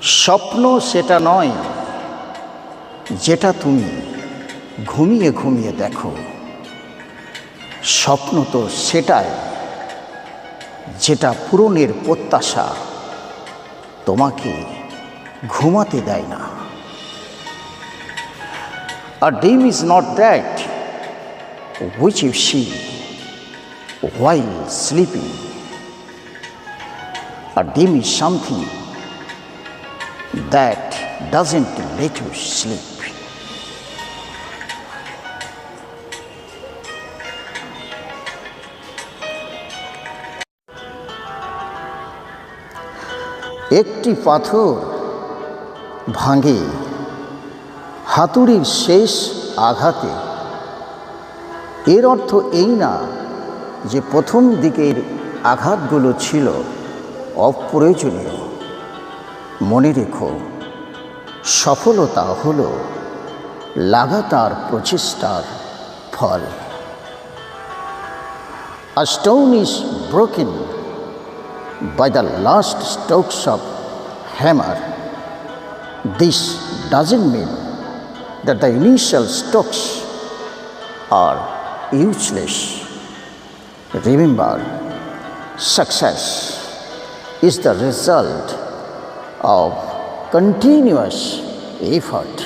স্বপ্ন সেটা নয় যেটা তুমি ঘুমিয়ে ঘুমিয়ে দেখো। স্বপ্ন তো সেটাই যেটা পূরণের প্রত্যাশা তোমাকে ঘুমাতে দেয় না। A dream is not that which you see while sleeping. A dream is something that doesn't let you sleep. একটি পাথর ভাঙে হাতুড়ির শেষ আঘাতে। এর অর্থ এই না যে প্রথম দিকের আঘাতগুলো ছিল অপ্রয়োজনীয়। মনে রেখো, সফলতা হলো লাগাতার প্রচেষ্টার ফল। A stone is broken by the last strokes of hammer. This doesn't mean that the initial strokes are useless. Remember, success is the result of continuous effort.